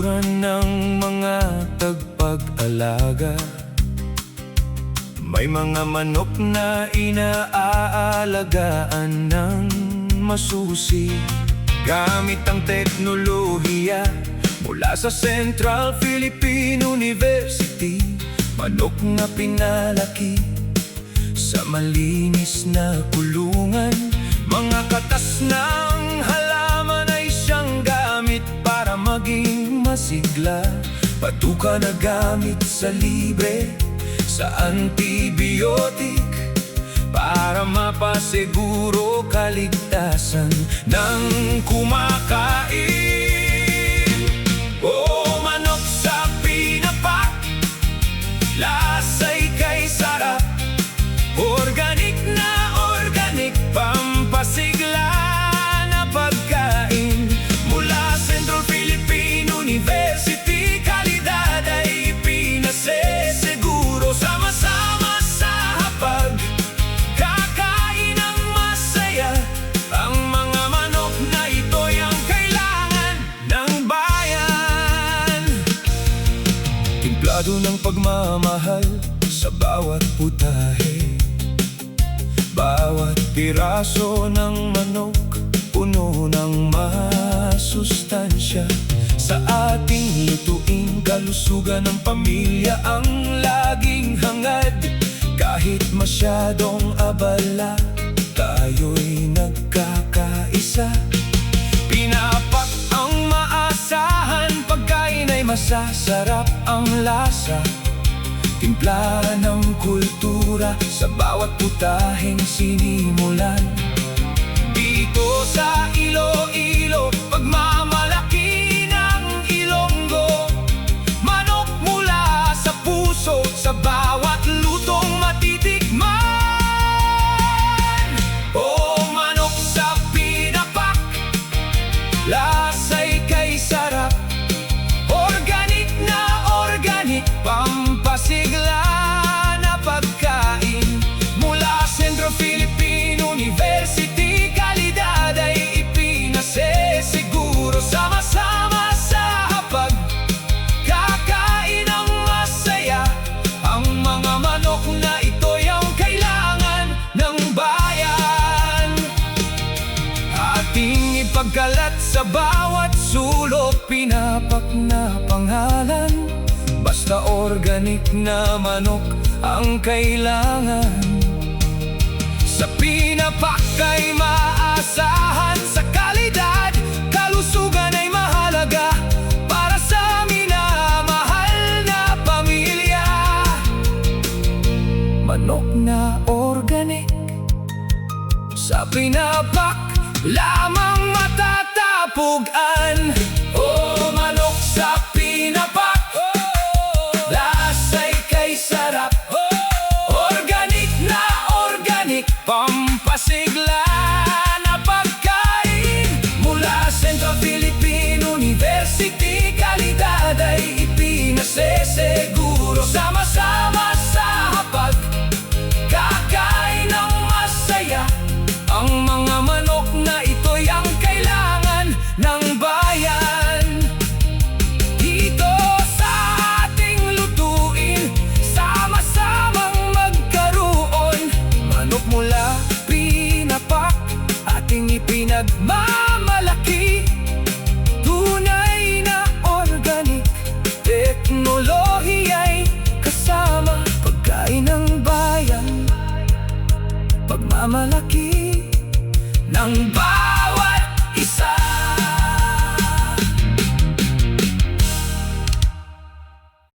kulturan ng mga tagpag-alaga. May mga manok na inaalagaan ng masusi gamit ang teknolohiya mula sa Central Philippine University. Manok na pinalaki sa malinis na kulungan. Mga katas ng halaman ay siyang gamit para maging masigla. Patuka na gamit sa libre, sa antibiotic, para mapasiguro kaligtasan ng kumakain. Oh, manok sa pinapak, lasa'y kay sarap. Organic na organic, pampasigla na pagkain. Mula Central Philippine University, kalidad ay pinaseseguro. Sama-sama sa hapag, kakain ng masaya. Ang mga manok na ito'y ang kailangan ng bayan. Timplado ng pagmamahal sa bawat putahe. Bawat piraso ng manok, puno ng masustansya. Sa ating lutuin, kalusugan ng pamilya ang laging hangad. Kahit masyadong abala, tayo'y nagkakaisa. Pinapak ang maasahan, pagkain ay masasarap ang lasa. Timpla ng kultura sa bawat putaheng sinimulan. Dito sa Iloilo, pagmamalaki ng Ilonggo. Manok mula sa puso, sa bawat lutong matitikman. Oh, manok sa pinapak, lasa'y kay sarap. Organic na organic, pampasigla na pagkain. Mula Central Philippine University, kalidad ay ipinaseseguro. Sama-sama sa hapag, kakain ng masaya. Ang mga manok na ito'y ang kailangan ng bayan. Ating ipagkalat sa bawat sulok, pinapak na pangalan. Basta organic na manok ang kailangan. Sa pinapak ay maasahan, sa kalidad, kalusugan ay mahalaga. Para sa minamahal na pamilya, manok na organic, sa pinapak lamang matatapugan. Oh, manok sa pinapak, lasa'y kay sarap. Organic na organic, pampasigla na pagkain. Mula Central Philippine University, kalidad ay ipinaseseguro. Sama-sama sa hapag, kakain ng masaya. Ang mga manok na ito'y ang kailangan ng bayan. Dito sa ating lutuin, sama-samang magkaroon. Manok mula pinapak, ating ipinagmamalaki. Tunay na organic, teknolohiya'y kasama. Pagkain ng bayan, pagmamalaki ng bayan.